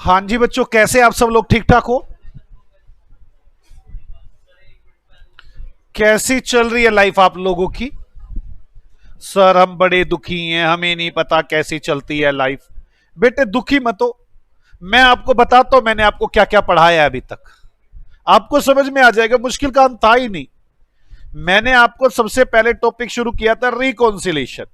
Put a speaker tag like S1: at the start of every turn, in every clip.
S1: हाँ जी बच्चों, कैसे आप सब लोग? ठीक ठाक हो? कैसी चल रही है लाइफ आप लोगों की? सर हम बड़े दुखी हैं, हमें नहीं पता कैसी चलती है लाइफ। बेटे दुखी मत हो। मैं आपको बताता हूं मैंने आपको क्या क्या पढ़ाया है अभी तक। आपको समझ में आ जाएगा, मुश्किल काम था ही नहीं। मैंने आपको सबसे पहले टॉपिक शुरू किया था रिकॉन्सिलेशन।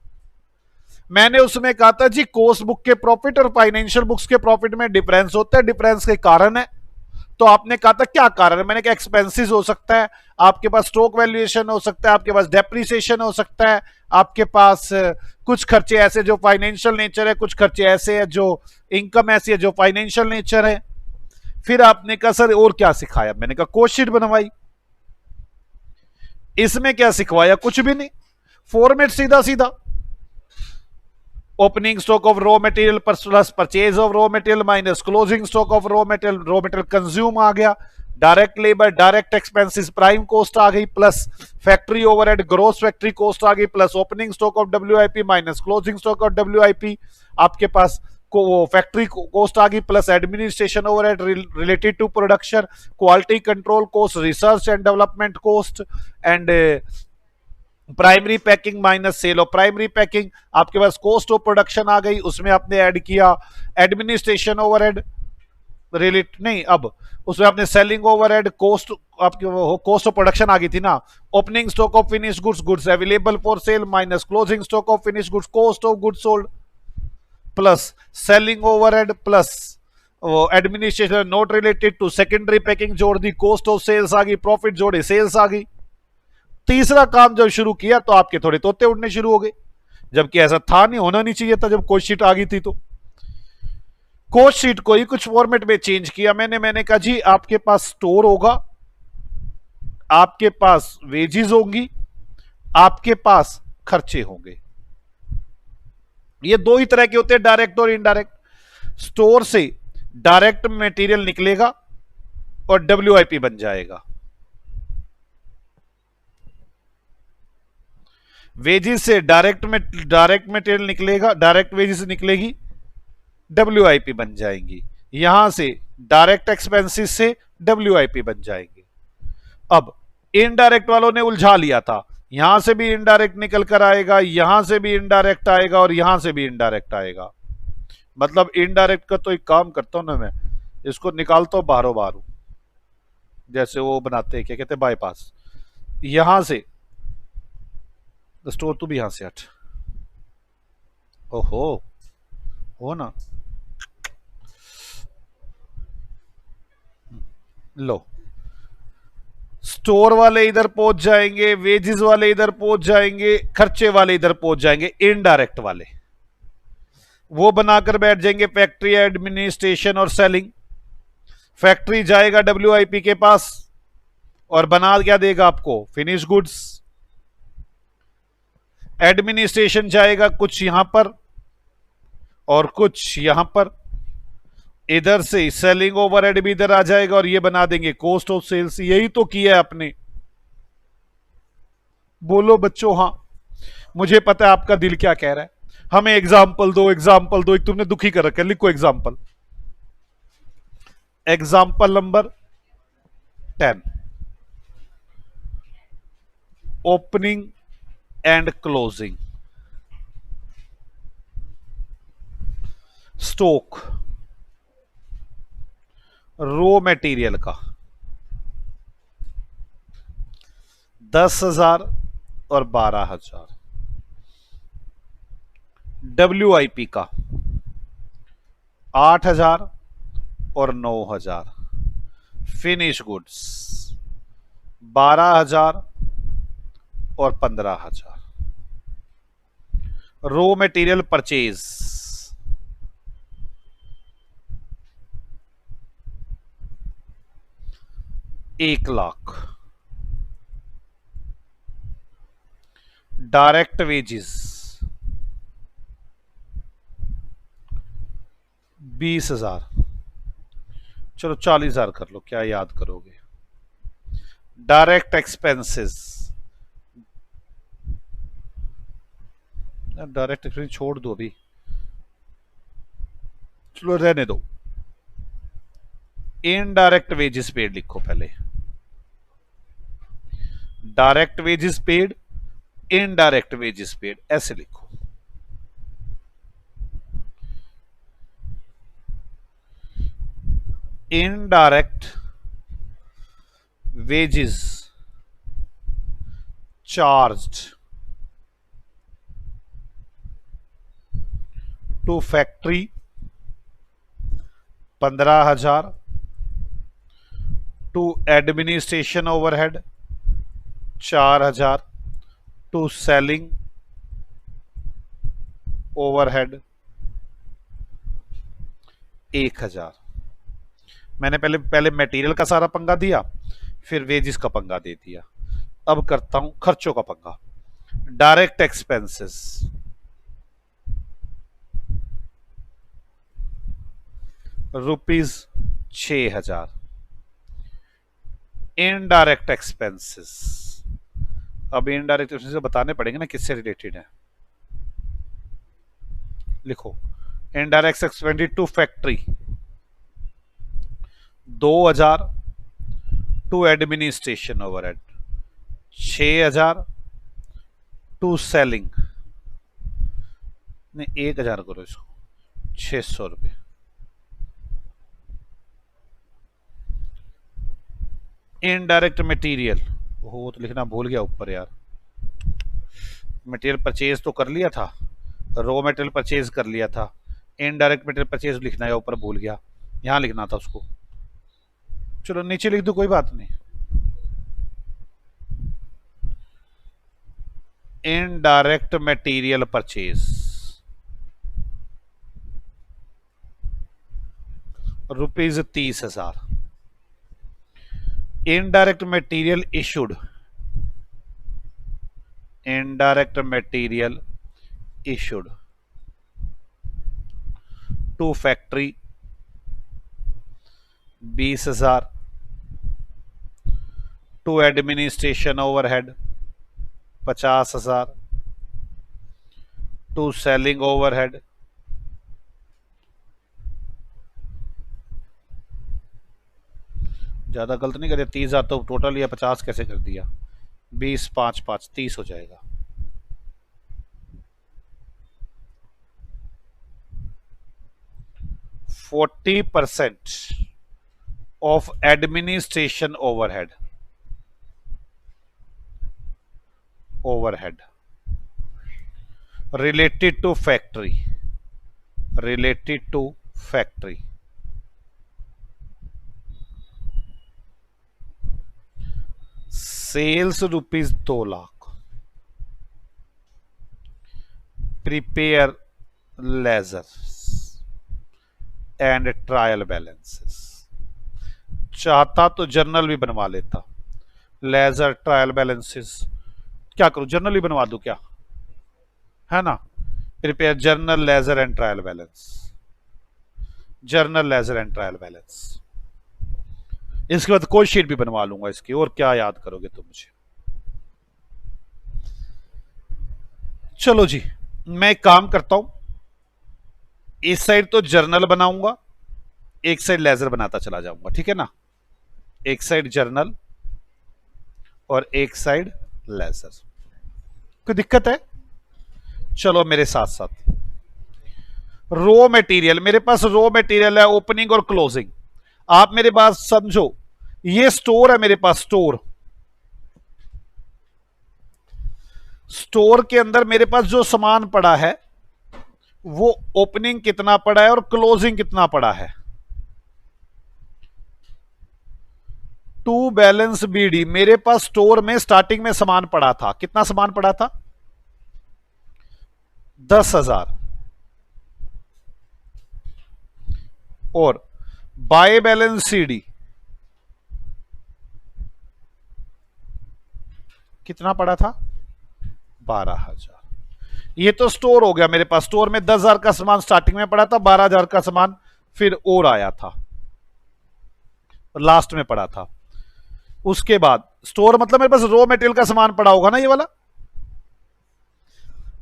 S1: मैंने उसमें कहा था जी कोर्स बुक के प्रॉफिट और फाइनेंशियल बुक्स के प्रॉफिट में डिफरेंस होता है, डिफरेंस के कारण है। तो आपने कहा था क्या कारण है? मैंने कहा एक्सपेंसेस हो सकता है, आपके पास स्टॉक वैल्यूएशन हो सकता है, आपके पास डेप्रिसिएशन हो सकता है, आपके पास कुछ खर्चे ऐसे जो फाइनेंशियल नेचर है, कुछ खर्चे ऐसे है जो इनकम ऐसी है जो फाइनेंशियल नेचर है। फिर आपने कहा सर और क्या सिखाया? मैंने कहा कोस्ट शीट बनवाई। इसमें क्या सिखवाया? कुछ भी नहीं, फॉर्मेट सीधा सीधा। Opening stock of raw material plus purchase of raw material minus closing stock of raw material consume आ गया, direct labour direct expenses prime cost आ गई, plus factory overhead gross factory cost आ गई, plus opening stock of WIP minus closing stock of WIP. आपके पास को factory cost आ गई, plus administration overhead related to production, quality control cost, research and development cost and primary packing minus cell of primary packing. आपके पास cost of production आ गई, उसमें आपने ऐड किया एडमिनिस्ट्रेशन ओवरहेड रिलेट नहीं, अब उसमें आपने सेलिंग ओवरहेड कॉस्ट, आपकी कॉस्ट ऑफ प्रोडक्शन आ गई थी ना। Opening stock of finish goods, goods available for sale minus closing stock of finish goods, cost of goods sold plus selling overhead plus administration not related to secondary packing जोड़ दी, cost of sales आ गई, profit जोड़े sales आ गई। तीसरा काम जब शुरू किया तो आपके थोड़े तोते उड़ने शुरू हो गए, जबकि ऐसा था नहीं, होना नहीं चाहिए था। जब कोस्ट शीट आ गई थी तो कोस्ट शीट को ही कुछ फॉर्मेट में चेंज किया मैंने कहा जी आपके पास स्टोर होगा, आपके पास वेजेस होंगी, आपके पास खर्चे होंगे। ये दो ही तरह के होते हैं, डायरेक्ट और इनडायरेक्ट। स्टोर से डायरेक्ट मटेरियल निकलेगा और डब्ल्यूआईपी बन जाएगा। वेजेस से डायरेक्ट मटेरियल निकलेगा, डायरेक्ट वेजेस निकलेगी, डब्ल्यूआईपी बन जाएंगी। यहां से डायरेक्ट एक्सपेंसेस से डब्ल्यूआईपी बन जाएंगे। अब इनडायरेक्ट वालों ने उलझा लिया था, यहां से भी इनडायरेक्ट निकल कर आएगा, यहां से भी इनडायरेक्ट आएगा और यहां से भी इनडायरेक्ट आएगा। मतलब इनडायरेक्ट का तो एक काम करता हूं ना मैं, इसको निकालता हूं बाहरों बाहरों, जैसे वो बनाते हैं क्या कहते हैं बाईपास। यहां से स्टोर, तू भी यहां से हट। ओहो, हो ना, लो। स्टोर वाले इधर पहुंच जाएंगे, वेजेस वाले इधर पहुंच जाएंगे, खर्चे वाले इधर पहुंच जाएंगे, इनडायरेक्ट वाले वो बनाकर बैठ जाएंगे फैक्ट्री एडमिनिस्ट्रेशन और सेलिंग। फैक्ट्री जाएगा डब्ल्यूआईपी के पास और बना क्या देगा आपको? Finish goods. एडमिनिस्ट्रेशन जाएगा कुछ यहां पर और कुछ यहां पर, इधर से सेलिंग ओवरहेड भी इधर आ जाएगा और ये बना देंगे कॉस्ट ऑफ सेल्स। यही तो किया है आपने। बोलो बच्चों हाँ। मुझे पता है आपका दिल क्या कह रहा है, हमें एग्जाम्पल दो, एग्जाम्पल दो। एक तुमने दुखी कर रखा है, लिखो example. Example number 10, opening and closing stock raw material का 10,000 और 12,000, डब्ल्यूआईपी का 8,000 और 9,000, फिनिश गुड्स 12,000 और 15,000, raw material purchase 1,00,000, direct wages 20,000, चलो 40,000 कर लो, क्या याद करोगे। डायरेक्ट एक्सपेंसेस, डायरेक्ट एक्सपेंस छोड़ दो अभी, चलो रहने दो। इनडायरेक्ट वेजेस पेड लिखो पहले, direct wages paid, indirect wages paid, ऐसे लिखो। Indirect wages charged to factory 15,000, to administration overhead 4,000, to selling overhead 1,000। मैंने पहले मटेरियल का सारा पंगा दिया, फिर वेजेस का पंगा दे दिया। अब करता हूं खर्चों का पंगा। Direct expenses ₹6,000। इनडायरेक्ट एक्सपेंसेस, अब इनडायरेक्ट एक्सपेंसेस बताने पड़ेंगे ना किससे रिलेटेड है। लिखो indirect expenditure to factory 2,000, to administration overhead 6,000, to selling नहीं 1,000 करो इसको, 600 रुपये। इनडायरेक्ट मटेरियल, वो तो लिखना भूल गया ऊपर यार। मटेरियल परचेज तो कर लिया था, रॉ मटेरियल परचेज कर लिया था, इनडायरेक्ट मटेरियल परचेज लिखना है ऊपर भूल गया, यहां लिखना था उसको। चलो नीचे लिख दो, कोई बात नहीं। Indirect material purchase ₹30,000। Indirect material issued, indirect material issued to factory 20,000, to administration overhead 50,000, to selling overhead 'ज्यादा गलत नहीं कर दिया, 30,000 तो टोटल या 50 कैसे कर दिया, 20, 5, 5, 30 हो जाएगा। %40 of administration overhead related to factory, related to factory, sales ₹2 lakh, prepare ledgers and trial balances। चाहता तो जर्नल भी बनवा लेता, लेजर ट्रायल बैलेंसेस, क्या करूं जर्नल ही बनवा दूं क्या, है ना। Prepare journal ledger and trial balance, journal ledger and trial balance. इसके बाद कोई शीट भी बनवा लूंगा इसकी, और क्या याद करोगे तुम मुझे। चलो जी, मैं एक काम करता हूं, इस साइड तो जर्नल बनाऊंगा, एक साइड लेजर बनाता चला जाऊंगा, ठीक है ना। एक साइड जर्नल और एक साइड लेजर। कोई दिक्कत है? चलो मेरे साथ साथ। रॉ मटेरियल, मेरे पास रॉ मटेरियल है ओपनिंग और क्लोजिंग। आप मेरे बात समझो, ये स्टोर है मेरे पास, स्टोर। स्टोर के अंदर मेरे पास जो सामान पड़ा है वो ओपनिंग कितना पड़ा है और क्लोजिंग कितना पड़ा है। टू बैलेंस बीडी, मेरे पास स्टोर में स्टार्टिंग में सामान पड़ा था, कितना सामान पड़ा था, 10,000। और बाय बैलेंस सीडी कितना पड़ा था, 12,000। ये तो स्टोर हो गया मेरे पास। स्टोर में 10,000 का सामान स्टार्टिंग में पड़ा था, 12,000 का सामान फिर और आया था, लास्ट में पड़ा था। उसके बाद स्टोर मतलब मेरे पास रॉ मटेरियल का सामान पड़ा होगा ना, ये वाला।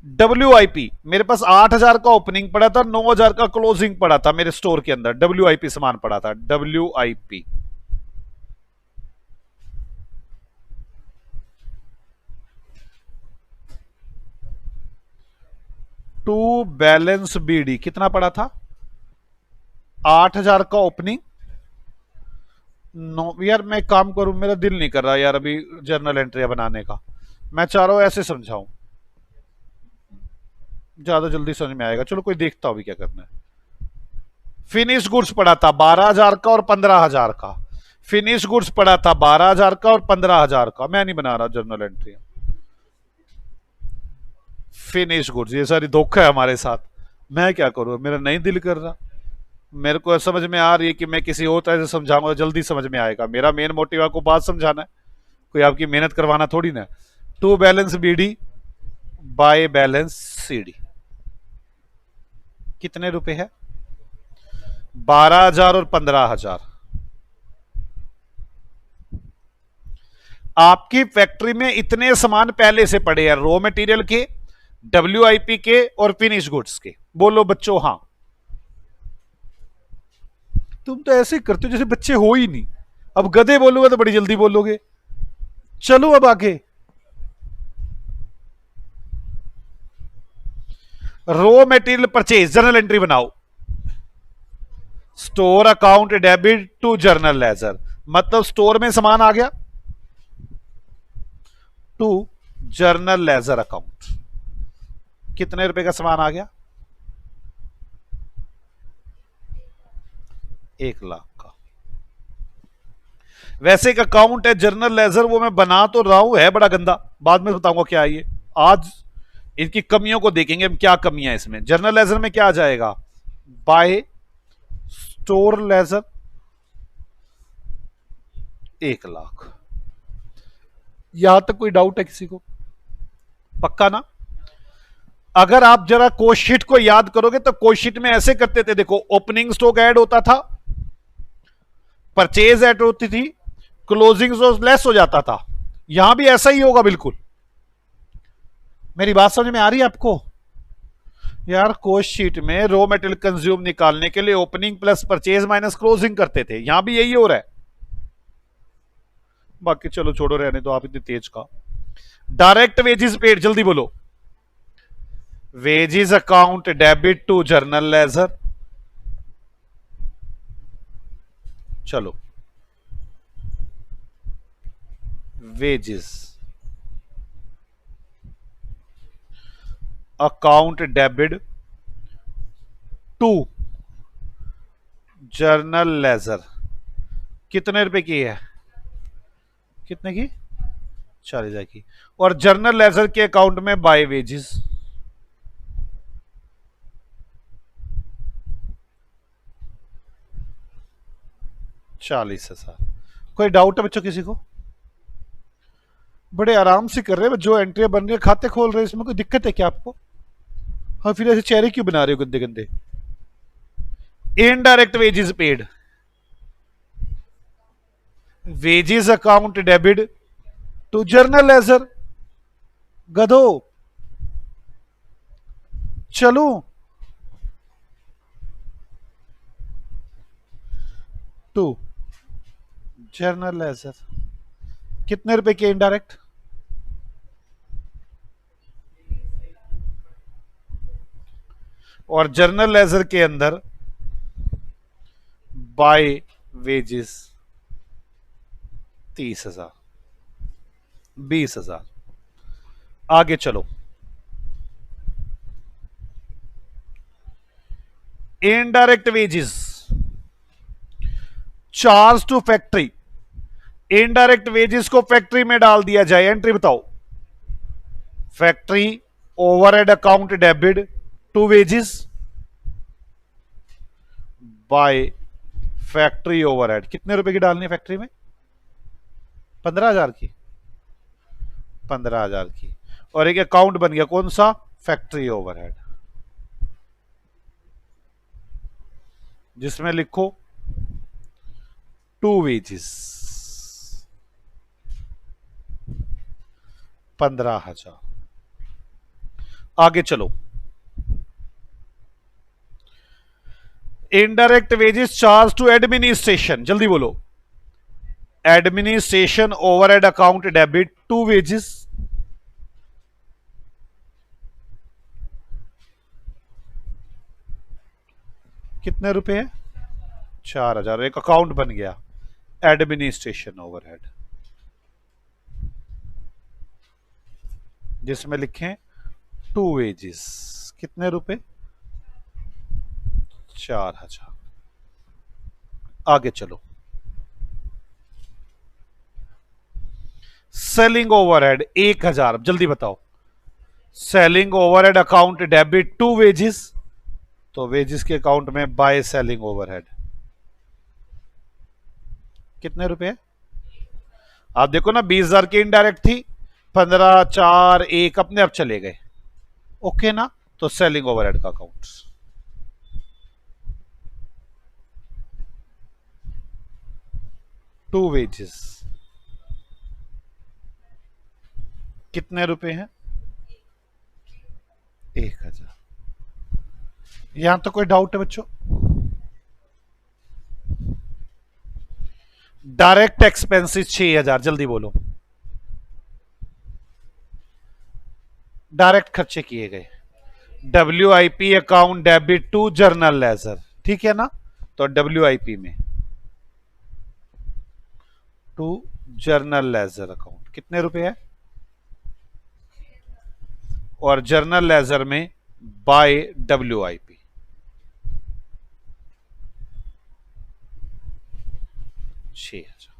S1: WIP मेरे पास 8,000 का ओपनिंग पड़ा था, 9,000 का क्लोजिंग पड़ा था मेरे स्टोर के अंदर। WIP सामान पड़ा था, WIP। टू बैलेंस BD कितना पड़ा था? 8,000 का ओपनिंग। नो यार, मैं काम करूं, मेरा दिल नहीं कर रहा यार अभी जर्नल एंट्रिया बनाने का। मैं चाह रहा हूं ऐसे समझाऊं, ज्यादा जल्दी समझ में आएगा। चलो कोई देखता हूं अभी क्या करना है। फिनिश गुड्स पड़ा था 12,000 का और 15,000 का। फिनिश गुड्स पड़ा था 12,000 का और 15,000 का। मैं नहीं बना रहा जर्नल एंट्री। फिनिश गुड्स, ये सारी धोखा है हमारे साथ। मैं क्या करूं, मेरा नहीं दिल कर रहा। मेरे को समझ में आ रही है कि मैं किसी और तरह से समझाऊंगा, जल्दी समझ में आएगा। मेरा मेन मोटिव आपको बात समझाना है, कोई आपकी मेहनत करवाना थोड़ी ना। To balance BD by balance CD कितने रुपए है? 12,000 और 15,000। आपकी फैक्ट्री में इतने सामान पहले से पड़े हैं, रॉ मटेरियल के, WIP के और फिनिश गुड्स के। बोलो बच्चों हाँ। तुम तो ऐसे करते हो जैसे बच्चे हो ही नहीं। अब गधे बोलोगे तो बड़ी जल्दी बोलोगे। चलो अब आगे। Raw material purchase journal entry बनाओ। Store account debit to journal ledger, मतलब स्टोर में सामान आ गया टू जर्नल लेजर अकाउंट। कितने रुपए का सामान आ गया? 1,00,000 का। वैसे एक अकाउंट है जर्नल लेजर, वो मैं बना तो रहा हूं, है बड़ा गंदा, बाद में बताऊंगा क्या है ये। आज इनकी कमियों को देखेंगे हम, क्या कमियां इसमें। जर्नल लेजर में क्या आ जाएगा? By store ledger 1,00,000। यहां तक कोई डाउट है किसी को? पक्का ना? अगर आप जरा कोशीट को याद करोगे तो कोशीट में ऐसे करते थे, देखो ओपनिंग स्टॉक ऐड होता था, परचेज ऐड होती थी, क्लोजिंग स्टॉक लेस हो जाता था। यहां भी ऐसा ही होगा बिल्कुल। मेरी बात समझ में आ रही है आपको? यार कोस्ट शीट में रॉ मेटेरियल कंज्यूम निकालने के लिए opening plus purchase minus closing करते थे, यहां भी यही हो रहा है। बाकी चलो छोड़ो, रहने दो, आप इतनी तेज का। डायरेक्ट वेजेस पेड, जल्दी बोलो। Wages account debit to journal ledger. चलो wages account debit to journal ledger कितने रुपए की है? कितने की? 40,000 की। और जर्नल लेजर के अकाउंट में बाय वेजेस 40,000। कोई डाउट है बच्चों किसी को? बड़े आराम से कर रहे हैं जो एंट्री बन रही है, खाते खोल रहे हैं, इसमें कोई दिक्कत है क्या आपको? हाँ, फिर ऐसे चेहरे क्यों बना रहे हो गंदे गंदे? Indirect wages paid, wages account debit to journal ledger. गधो चलो टू जर्नल लेजर कितने रुपए के इनडायरेक्ट? और जर्नल लेजर के अंदर बाय वेजेस 30,000, 20,000। आगे चलो। Indirect wages charge to factory. Indirect wages को फैक्ट्री में डाल दिया जाए, एंट्री बताओ। Factory overhead account debit to wages by factory overhead. कितने रुपए की डालनी है फैक्ट्री में? 15,000 की। 15,000 की। और एक अकाउंट बन गया कौन सा? फैक्ट्री ओवरहेड, जिसमें लिखो टू वेजेस 15,000। आगे चलो। Indirect wages charge to administration, जल्दी बोलो। Administration overhead account debit to wages, कितने रुपए है? 4,000। एक अकाउंट बन गया एडमिनिस्ट्रेशन ओवरहेड, जिसमें लिखें टू वेजेस, कितने रुपए? 4,000। आगे चलो। सेलिंग ओवरहेड 1,000, जल्दी बताओ। Selling overhead account debit to wages, तो वेजेस के अकाउंट में बाय सेलिंग ओवरहेड, कितने रुपए? आप देखो ना, 20,000 की इनडायरेक्ट थी, 15, 4, 1 अपने आप चले गए। ओके ना, तो सेलिंग ओवरहेड का अकाउंट टू वेजेस कितने रुपए हैं? 1,000। यहां तो कोई डाउट है बच्चों? डायरेक्ट एक्सपेंसेस 6,000, जल्दी बोलो। डायरेक्ट खर्चे किए गए, WIP account debit to journal ledger, ठीक है ना? तो WIP में टू जर्नल लेजर अकाउंट कितने रुपए है? और जर्नल लेजर में बाय WIP 6,000।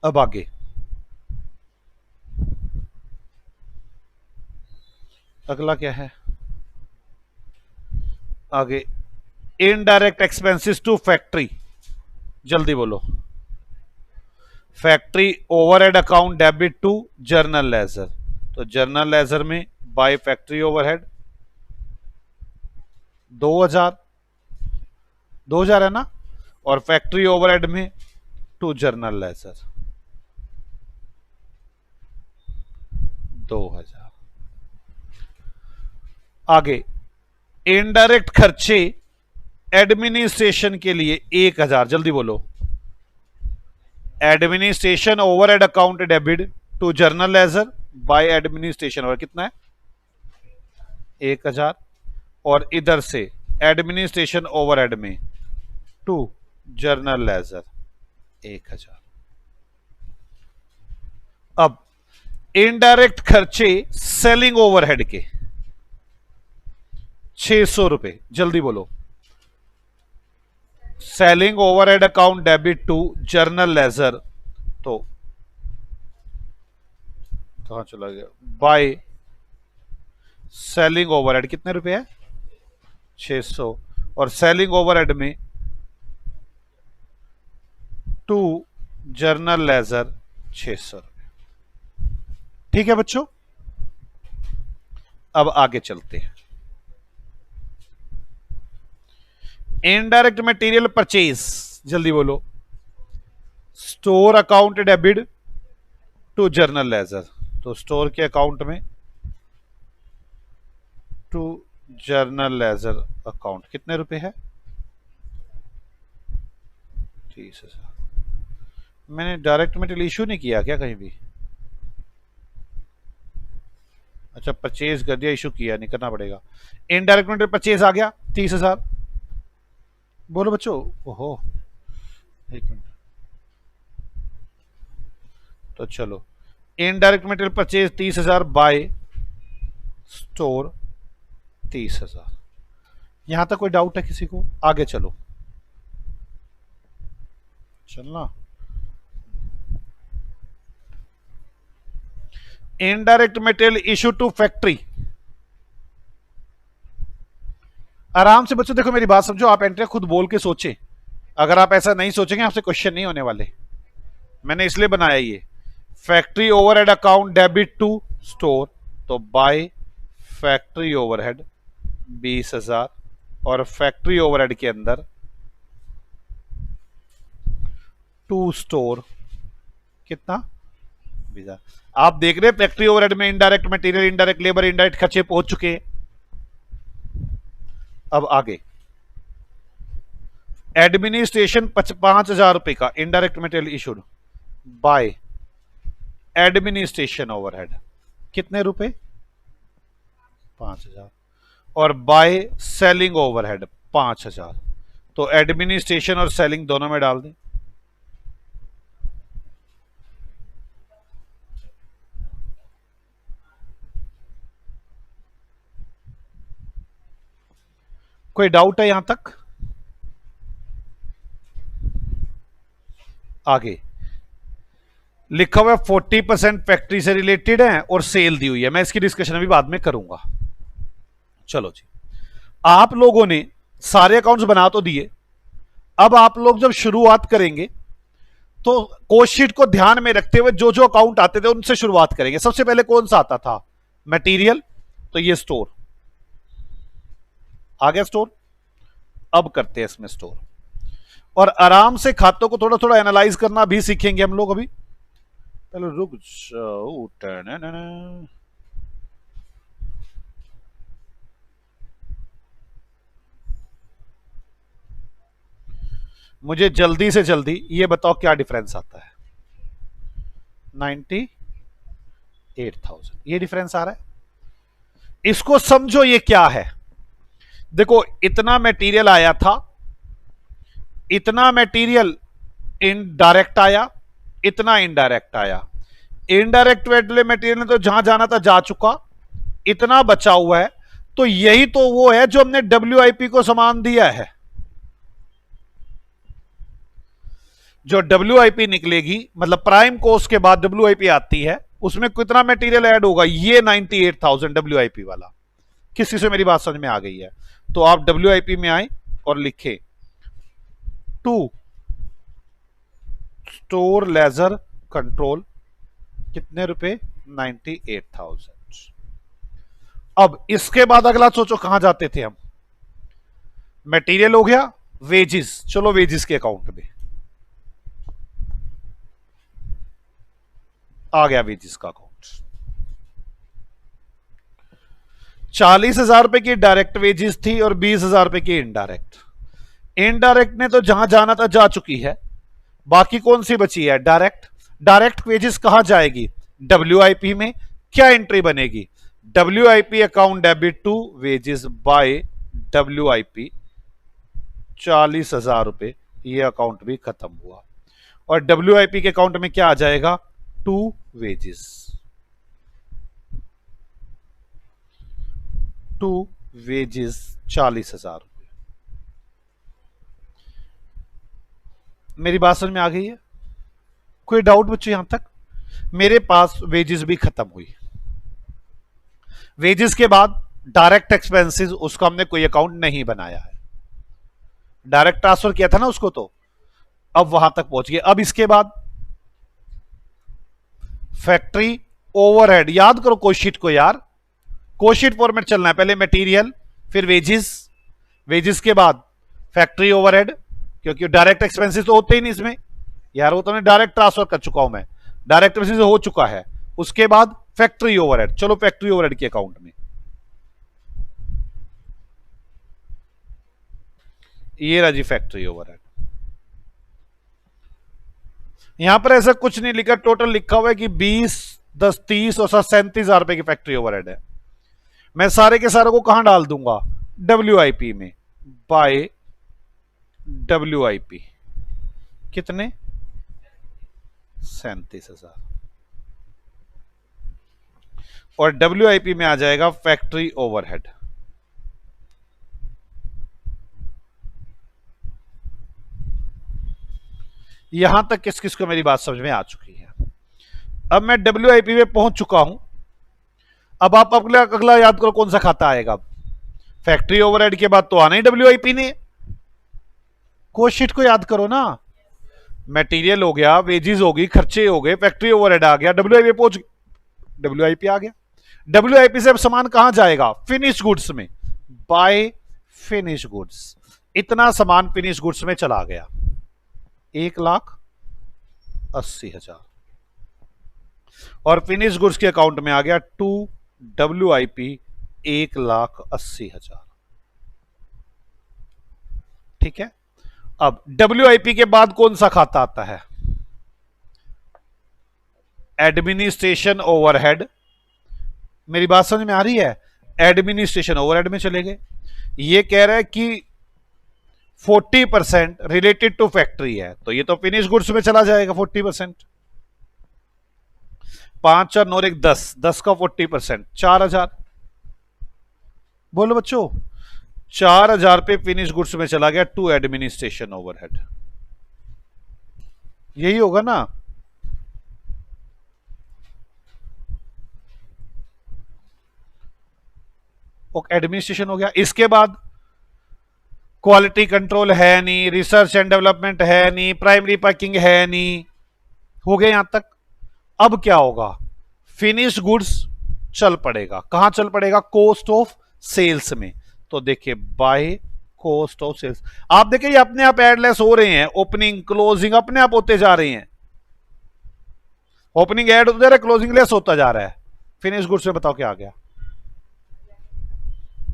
S1: अब आगे, अगला क्या है? आगे इनडायरेक्ट एक्सपेंसेस टू फैक्ट्री, जल्दी बोलो। Factory overhead account debit to journal ledger, तो जर्नल लेजर में बाय फैक्ट्री ओवरहेड 2,000, 2,000 है ना? और फैक्ट्री ओवरहेड में टू जर्नल लेजर 2,000। आगे इनडायरेक्ट खर्चे एडमिनिस्ट्रेशन के लिए 1,000, जल्दी बोलो। Administration overhead account debit to journal ledger by administration, और कितना है? 1,000। और इधर से एडमिनिस्ट्रेशन ओवरहेड में टू जर्नल लेजर 1,000। अब इनडायरेक्ट खर्चे सेलिंग ओवरहेड के 600 रुपए, जल्दी बोलो। Selling overhead account debit to journal ledger, तो कहां चला गया? बाय सेलिंग ओवरहेड कितने रुपए है? 600। और सेलिंग ओवरहेड में टू जर्नल लेजर 600 रुपए, ठीक है बच्चों? अब आगे चलते हैं। इनडायरेक्ट मटेरियल परचेज, जल्दी बोलो। Store account debit to journal ledger, तो स्टोर के अकाउंट में टू जर्नल लेजर अकाउंट कितने रुपए है? 30,000। मैंने डायरेक्ट मटेरियल इशू नहीं किया क्या कहीं भी? अच्छा, परचेज कर दिया, इशू किया नहीं, करना पड़ेगा। इनडायरेक्ट मटेरियल परचेज आ गया 30,000। बोलो बच्चों। ओहो, एक मिनट, तो चलो। Indirect material purchase 30,000 by store 30,000। यहां तक कोई डाउट है किसी को? आगे चलो, चलना। Indirect material issue to factory, आराम से बच्चों देखो, मेरी बात समझो, आप एंट्री खुद बोल के सोचें। अगर आप ऐसा नहीं सोचेंगे आपसे क्वेश्चन नहीं होने वाले। मैंने इसलिए बनाया ये। Factory overhead account debit to store, तो बाय फैक्ट्री ओवरहेड 20,000, और फैक्ट्री ओवरहेड के अंदर टू स्टोर कितना? 20,000। आप देख रहे हैं फैक्ट्री ओवरहेड में indirect material, indirect labour, indirect खर्चे पहुंच चुके हैं। अब आगे एडमिनिस्ट्रेशन 5,000 रुपए का indirect material issued by administration overhead कितने रुपए? 5,000। और बाय सेलिंग ओवरहेड 5,000। तो एडमिनिस्ट्रेशन और सेलिंग दोनों में डाल दें। कोई डाउट है यहां तक? आगे लिखा हुआ 40% फैक्ट्री से रिलेटेड है और सेल दी हुई है। मैं इसकी डिस्कशन अभी बाद में करूंगा। चलो जी, आप लोगों ने सारे अकाउंट्स बना तो दिए। अब आप लोग जब शुरुआत करेंगे तो कोस्ट शीट को ध्यान में रखते हुए जो जो अकाउंट आते थे उनसे शुरुआत करेंगे। सबसे पहले कौन सा आता था? मटेरियल। तो ये स्टोर आ गया, स्टोर। अब करते हैं इसमें स्टोर, और आराम से खातों को थोड़ा थोड़ा एनालाइज करना भी सीखेंगे हम लोग अभी। चलो रुक जाओ। मुझे जल्दी से जल्दी ये बताओ क्या डिफरेंस आता है? 98,000 ये डिफरेंस आ रहा है। इसको समझो ये क्या है। देखो इतना मटेरियल आया था, इतना मटेरियल इनडायरेक्ट आया, इतना इनडायरेक्ट आया। इनडायरेक्ट मटेरियल ने तो जहां जाना था जा चुका, इतना बचा हुआ है। तो यही तो वो है जो हमने WIP को सामान दिया है। जो WIP निकलेगी मतलब प्राइम कोस्ट के बाद WIP आती है, उसमें कितना मटेरियल ऐड होगा? ये 98,000 WIP वाला। किसी से मेरी बात समझ में आ गई है? तो आप WIP में आए और लिखे टू स्टोर लेजर कंट्रोल कितने रुपए? 98,000। अब इसके बाद अगला सोचो कहां जाते थे हम? मटेरियल हो गया, वेजेस। चलो वेजेस के अकाउंट में आ गया वेजेस का अकाउंट। 40,000 रुपए की डायरेक्ट वेजेस थी और 20,000 रुपए की इनडायरेक्ट। इनडायरेक्ट ने तो जहां जाना था जा चुकी है, बाकी कौन सी बची है? डायरेक्ट। डायरेक्ट वेजेस कहां जाएगी? WIP में। क्या एंट्री बनेगी? WIP account debit to wages by WIP। 40,000 रुपए ये अकाउंट भी खत्म हुआ। और WIP के अकाउंट में क्या आ जाएगा? To wages. टू वेजेस 40,000 रुपए। मेरी बात समझ में आ गई है? कोई डाउट बच्चों यहां तक? मेरे पास वेजेस भी खत्म हुई। वेजेस के बाद डायरेक्ट एक्सपेंसेस, उसका हमने कोई अकाउंट नहीं बनाया है। डायरेक्ट ट्रांसफर किया था ना उसको, तो अब वहां तक पहुंच गए। अब इसके बाद फैक्ट्री ओवरहेड। याद करो कोस्ट शीट को यार, कोस्ट शीट फॉर्मेट चलना है। पहले मटेरियल, फिर वेजेस, वेजेस के बाद फैक्ट्री ओवरहेड, क्योंकि डायरेक्ट एक्सपेंसेस तो होते ही नहीं इसमें यार, वो तो मैं डायरेक्ट ट्रांसफर कर चुका हूं, मैं डायरेक्ट एक्सपेंसेस हो चुका है। उसके बाद फैक्ट्री ओवरहेड। चलो फैक्ट्री ओवरहेड के अकाउंट में ये रहा जी फैक्ट्री ओवरहेड। यहां पर ऐसा कुछ नहीं लिखा, टोटल लिखा हुआ है कि 20, 10, 30 और 37,000 रुपए की फैक्ट्री ओवरहेड है। मैं सारे के सारे को कहां डाल दूंगा? WIP में बाय WIP। कितने? 37,000। और WIP में आ जाएगा फैक्ट्री ओवरहेड। यहां तक किस किस को मेरी बात समझ में आ चुकी है? अब मैं WIP में पहुंच चुका हूं। अब आप अगला याद करो कौन सा खाता आएगा? फैक्ट्री ओवरहेड के बाद तो आना ही WIP ने। कोस्ट शीट को याद करो ना। मटेरियल हो गया, वेजेस हो गई, खर्चे हो गए, फैक्ट्री ओवरहेड आ गया, WIP पहुंच, WIP आ गया। WIP से अब सामान कहां जाएगा? फिनिश गुड्स में बाय फिनिश गुड्स। इतना सामान फिनिश गुड्स में चला गया, 1,80,000। और फिनिश गुड्स के अकाउंट में आ गया 2 WIP 1,80,000। ठीक है, अब WIP के बाद कौन सा खाता आता है? Administration overhead. मेरी बात समझ में आ रही है? एडमिनिस्ट्रेशन ओवरहेड में चले गए। ये कह रहा है कि 40% रिलेटेड टू फैक्ट्री है, तो ये तो फिनिश गुड्स में चला जाएगा 40%। 5 और 9 1 10, 10 का 40% 4,000। बोलो बच्चों, 4,000 पे फिनिश गुड्स में चला गया टू एडमिनिस्ट्रेशन ओवरहेड। यही होगा ना? एडमिनिस्ट्रेशन हो गया। इसके बाद क्वालिटी कंट्रोल है नहीं, रिसर्च एंड डेवलपमेंट है नहीं, प्राइमरी पैकिंग है नहीं, हो गए यहां तक। अब क्या होगा? फिनिश गुड्स चल पड़ेगा। कहां चल पड़ेगा? कॉस्ट ऑफ सेल्स में। तो देखिए बाय कॉस्ट ऑफ सेल्स, आप देखिए ये अपने आप एडलेस हो रहे हैं, ओपनिंग क्लोजिंग अपने आप होते जा रहे हैं। ओपनिंग ऐड होता जा रहा है, क्लोजिंग लेस होता जा रहा है। फिनिश गुड्स में बताओ क्या आ गया?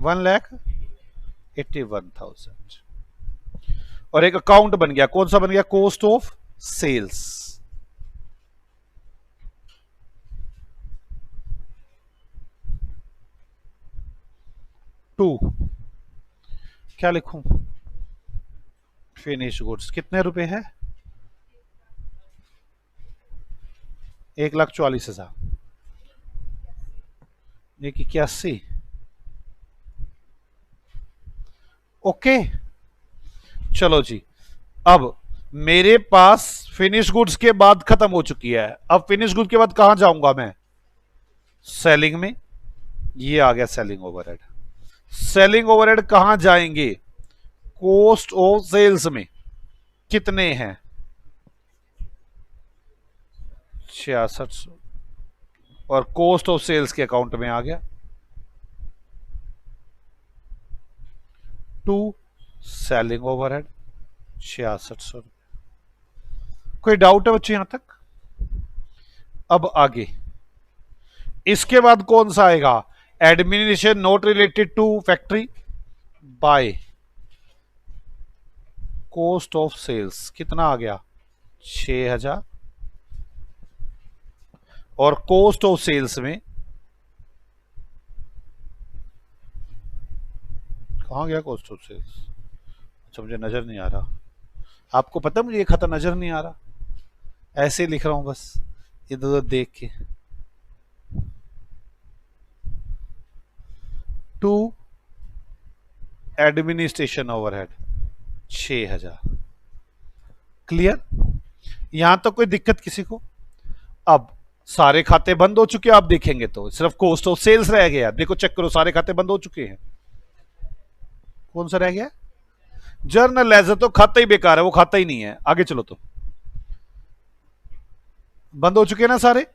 S1: 1,81,000। और एक अकाउंट बन गया, कौन सा बन गया? Cost of sales. टू क्या लिखूं? फिनिश गुड्स कितने रुपए है? 1,44,000। 1,81। ओके, चलो जी। अब मेरे पास फिनिश गुड्स के बाद खत्म हो चुकी है। अब फिनिश गुड्स के बाद कहां जाऊंगा मैं? सेलिंग में। ये आ गया सेलिंग ओवरहेड। सेलिंग ओवरहेड कहां जाएंगे? कॉस्ट ऑफ सेल्स में। कितने हैं? 6600। और कॉस्ट ऑफ सेल्स के अकाउंट में आ गया 2 सेलिंग ओवरहेड 6600। कोई डाउट है बच्चे यहां तक? अब आगे इसके बाद कौन सा आएगा? Administration not related to factory by cost of sales. कितना आ गया? 6,000। और कॉस्ट ऑफ सेल्स में कहां गया कॉस्ट ऑफ सेल्स? अच्छा मुझे नजर नहीं आ रहा। आपको पता मुझे ये खाता नजर नहीं आ रहा, ऐसे लिख रहा हूं बस इधर उधर देख के। 2 एडमिनिस्ट्रेशन ओवरहेड 6,000। क्लियर? यहां तक कोई दिक्कत किसी को? अब सारे खाते बंद हो चुके हैं, आप देखेंगे तो सिर्फ कॉस्ट ऑफ सेल्स रह गया। देखो चेक करो, सारे खाते बंद हो चुके हैं। कौन सा रह गया? जर्नल लेजर तो खाता ही बेकार है, वो खाता ही नहीं है। आगे चलो, तो बंद हो चुके हैं ना सारे।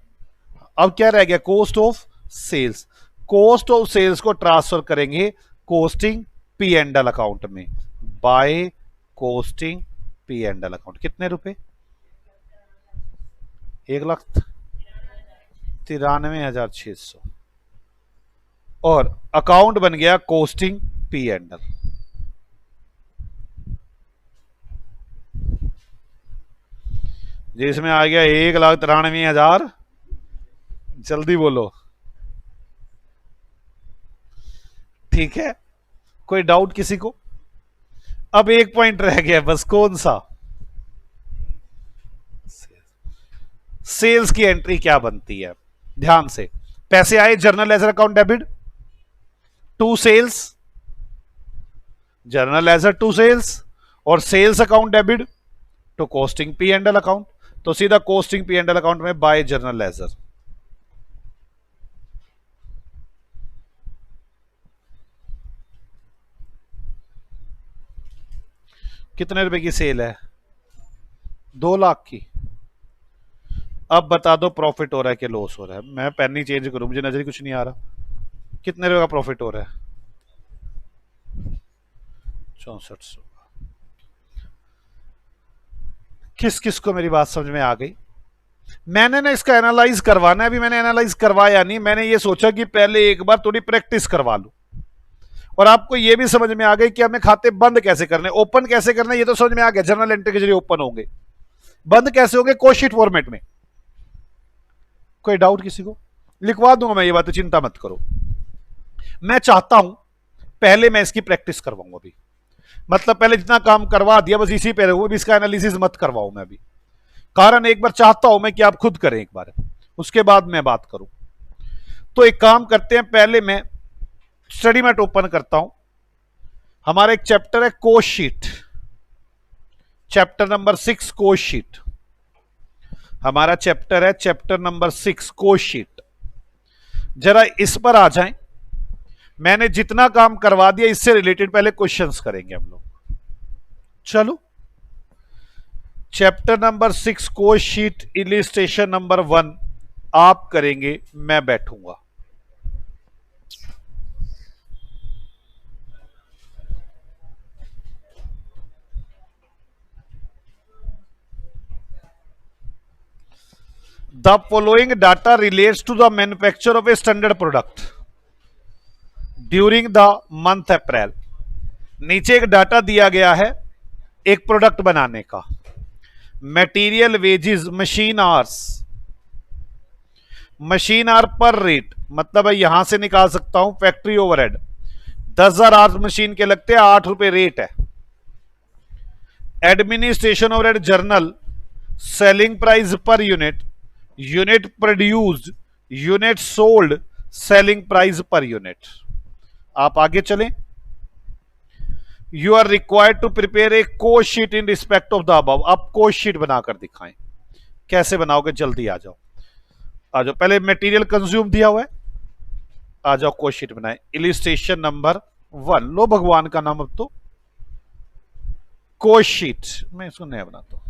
S1: अब क्या रह गया? Cost of sales. Cost of sales को ट्रांसफर करेंगे costing P and L account में by costing P and L account. कितने रुपए? 1,93,600। और अकाउंट बन गया कॉस्टिंग पी एंड एल। जिसमें आ गया 1,93,000। जल्दी बोलो। ठीक है, कोई डाउट किसी को? अब एक पॉइंट रह गया बस, कौन सा? सेल्स की एंट्री क्या बनती है? ध्यान से। पैसे आए journal ledger account debit to sales, journal ledger to sales, और sales account debit to costing P and L account. तो सीधा costing P and L account में बाय जर्नल लेजर। कितने रुपए की सेल है? 2 लाख की। अब बता दो प्रॉफिट हो रहा है कि लॉस हो रहा है? मैं पेन ही चेंज करूं, मुझे नजर ही कुछ नहीं आ रहा। कितने रुपए का प्रॉफिट हो रहा है? 6400। किस किस को मेरी बात समझ में आ गई? मैंने ना इसका एनालाइज करवाना है, अभी मैंने एनालाइज करवाया नहीं, मैंने ये सोचा कि पहले एक बार थोड़ी प्रैक्टिस करवा लूं और आपको ये भी समझ में आ गई कि हमें खाते बंद कैसे करने, ओपन कैसे करने, ये तो समझ में आ गया, जर्नल एंट्री के जरिए ओपन होंगे। बंद कैसे होंगे? कोशीट फॉर्मेट में। कोई डाउट किसी को? लिखवा दूंगा मैं ये बात, चिंता मत करो। मैं चाहता हूं पहले मैं इसकी प्रैक्टिस करवाऊं अभी, मतलब पहले जितना काम करवा दिया बस इसी पे रहूं, इसका एनालिसिस मत करवाऊं मैं अभी। कारण एक बार चाहता हूं मैं कि आप खुद करें एक बार, उसके बाद मैं बात करूं। तो एक काम करते हैं, पहले मैं स्टडी मैट ओपन करता हूं। हमारा एक चैप्टर है cost sheet, chapter number 6 cost sheet. हमारा चैप्टर है चैप्टर नंबर 6 कोस्ट शीट। जरा इस पर आ जाएं। मैंने जितना काम करवा दिया इससे रिलेटेड पहले क्वेश्चंस करेंगे हम लोग। चलो, chapter number 6 cost sheet illustration number 1 आप करेंगे, मैं बैठूंगा। The following data relates to the manufacture of a standard product during the month April। नीचे एक डाटा दिया गया है एक प्रोडक्ट बनाने का। Material wages, machine hours, machine our पर रेट, मतलब यहां से निकाल सकता हूं फैक्ट्री ओवरहेड। 10,000 आवर्स मशीन के लगते हैं, 8 रुपए रेट है। Administration overhead journal, selling price per unit, unit produced, unit sold, selling price per unit. आप आगे चलें। You are required to prepare a cost sheet in respect of the above. आप cost sheet बनाकर दिखाएं। कैसे बनाओगे? जल्दी आ जाओ, आ जाओ। पहले मटेरियल कंज्यूम दिया हुआ है, आ जाओ कोस्ट शीट बनाए। इलिस्ट्रेशन नंबर 1, लो भगवान का नाम। अब तो कोस्ट शीट मैं इसको नया बनाता हूं।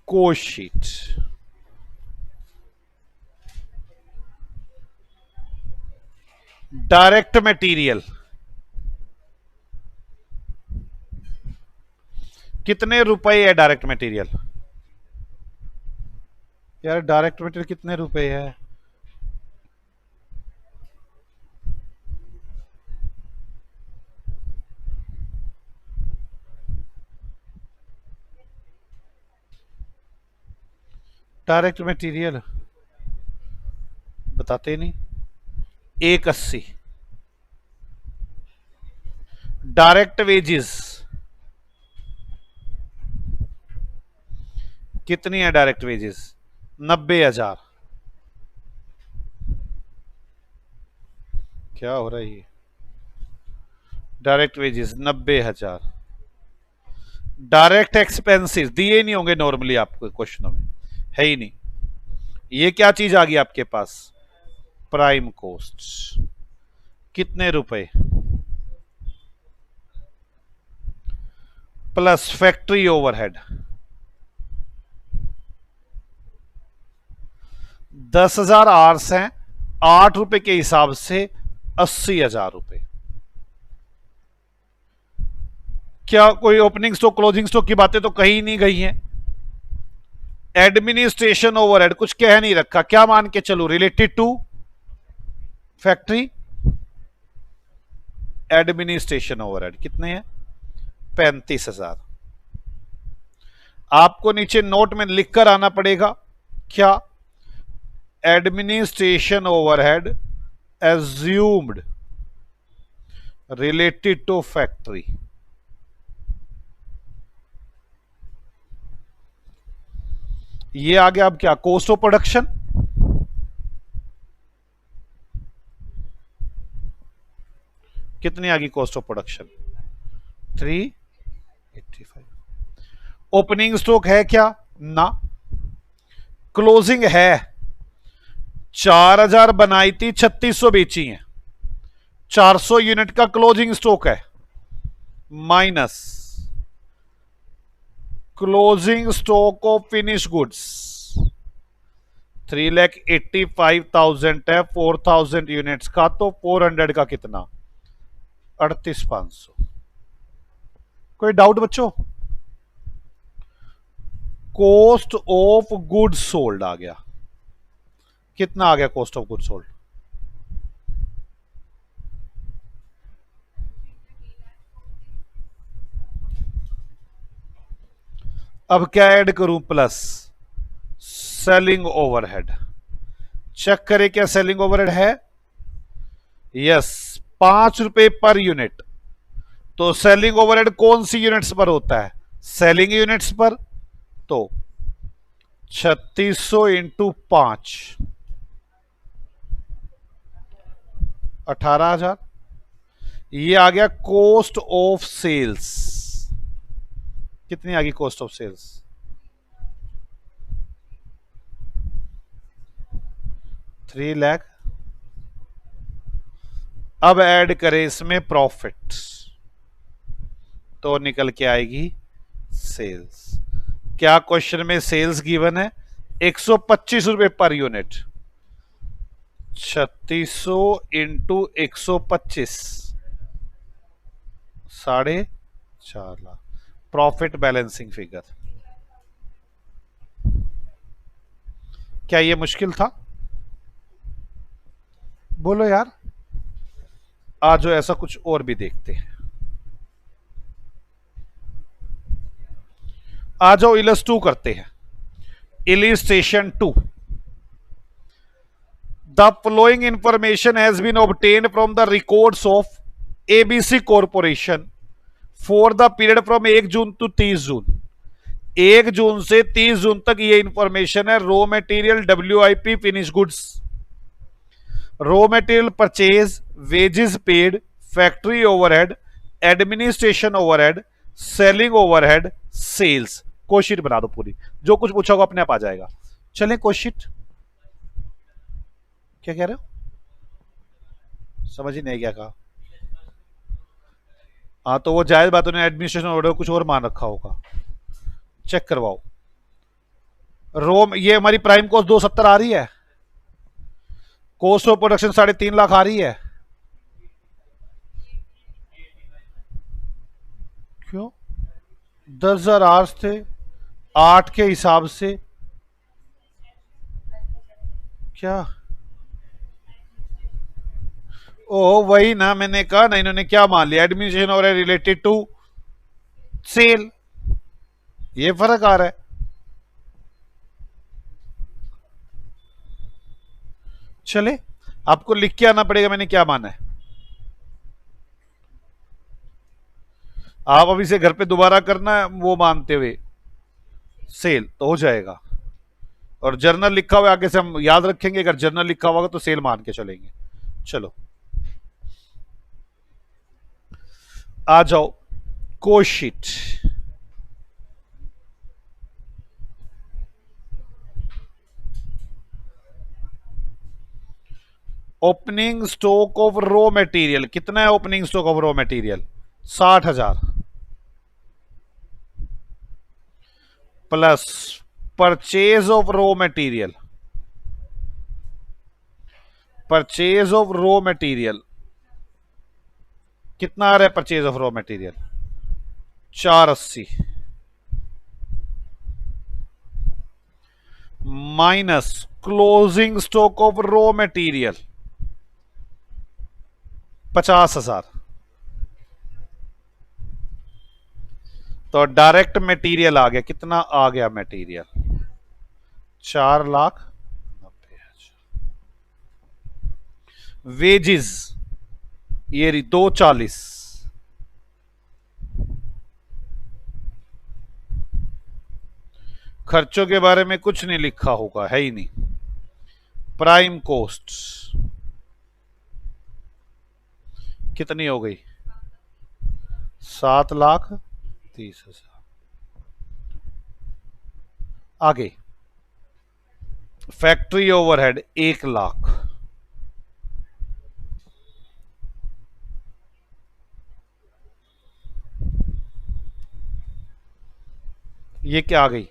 S1: कोस्ट शीट, डायरेक्ट मटेरियल कितने रुपए है? डायरेक्ट मटेरियल यार, डायरेक्ट मटेरियल कितने रुपए है? डायरेक्ट मटेरियल बताते नहीं। 180। डायरेक्ट वेजेस कितनी है? Direct wages 90,000। क्या हो रहा है ये? Direct wages 90,000। डायरेक्ट एक्सपेंसेस दिए नहीं होंगे नॉर्मली आपको क्वेश्चनों में, है ही नहीं। ये क्या चीज आ गई आपके पास? Prime cost. कितने रुपए? प्लस फैक्ट्री ओवरहेड 10,000 आवर्स हैं, 8 रुपए के हिसाब से 80,000 रुपए। क्या कोई ओपनिंग स्टॉक क्लोजिंग स्टॉक की बातें तो कहीं नहीं गई हैं। एडमिनिस्ट्रेशन ओवरहेड कुछ कह नहीं रखा, क्या मान के चलो? Related to factory. Administration overhead कितने हैं? 35,000। आपको नीचे नोट में लिखकर आना पड़ेगा क्या? Administration overhead assumed related to factory. ये आ गया। अब क्या? Cost of production. कितनी आ गई cost of production? 385। Opening stock है क्या? ना। क्लोजिंग है, 4,000 बनाई थी, 3,600 बेची है, 400 यूनिट का क्लोजिंग स्टॉक है, minus closing stock of finish goods 3,85,000 है, 4,000 यूनिट्स का, तो 400 का कितना? 38,500। कोई डाउट बच्चों? कॉस्ट ऑफ गुड सोल्ड आ गया, कितना आ गया कॉस्ट ऑफ गुड सोल्ड? अब क्या ऐड करूं? Plus selling overhead. चेक करें क्या सेलिंग ओवरहेड है? यस, 5 रुपए पर यूनिट। तो सेलिंग ओवरहेड कौन सी यूनिट्स पर होता है? सेलिंग यूनिट्स पर। तो 3600 इंटू 5, 18,000। ये आ गया कॉस्ट ऑफ सेल्स। कितनी आ गई कॉस्ट ऑफ सेल्स? 3 लाख। अब ऐड करें इसमें प्रॉफिट, तो निकल के आएगी सेल्स। क्या क्वेश्चन में सेल्स गिवन है? 125 रुपए per unit. 3600 into 125, 4.5 lakh. Profit balancing figure. क्या ये मुश्किल था? बोलो यार। आज ऐसा कुछ और भी देखते हैं। आ जाओ इलस 2 करते हैं। Illustration 2। The following information has been obtained from the records of ABC corporation for the period from 1 June to 30 June. 1 जून से 30 जून तक ये इंफॉर्मेशन है। Raw material, WIP, finish goods, raw material purchase, wages paid, factory overhead, administration overhead, selling overhead, sales. Cost sheet बना दो पूरी, जो कुछ पूछा होगा अपने आप आ जाएगा। चलें कोशीट। क्या कह रहे हो? समझ ही नहीं क्या कहा। हाँ तो वो जायज बात, उन्हें एडमिनिस्ट्रेशन ऑर्डर कुछ और मान रखा होगा। चेक करवाओ। रोम, ये हमारी प्राइम कॉस्ट 270 आ रही है। कॉस्ट ऑफ प्रोडक्शन 3.5 लाख आ रही है। क्यों? 10,000 आवर्स थे, 8 के हिसाब से। क्या? ओ वही ना, मैंने कहा ना, इन्होंने क्या मान लिया, एडमिनिस्ट्रेशन और रिलेटेड टू सेल। ये फर्क आ रहा है। चले, आपको लिख के आना पड़ेगा मैंने क्या माना है। आप अभी से घर पे दोबारा करना वो मानते हुए सेल, तो हो जाएगा। और जर्नल लिखा हुआ आगे से हम याद रखेंगे, अगर जर्नल लिखा होगा तो सेल मान के चलेंगे। चलो आ जाओ cost sheet. Opening stock of raw material कितना है? Opening stock of raw material 60,000 plus purchase of raw material. Purchase of raw material कितना आ रहा है? Purchase of raw material 480 minus closing stock of raw material 50,000। तो डायरेक्ट मटेरियल आ गया, कितना आ गया मटेरियल? 4,90,000। वेजेस ये रही 240। खर्चों के बारे में कुछ नहीं लिखा होगा, है ही नहीं। प्राइम कॉस्ट कितनी हो गई? 7,30,000। आगे फैक्ट्री ओवरहेड 1 लाख। ये क्या आ गई?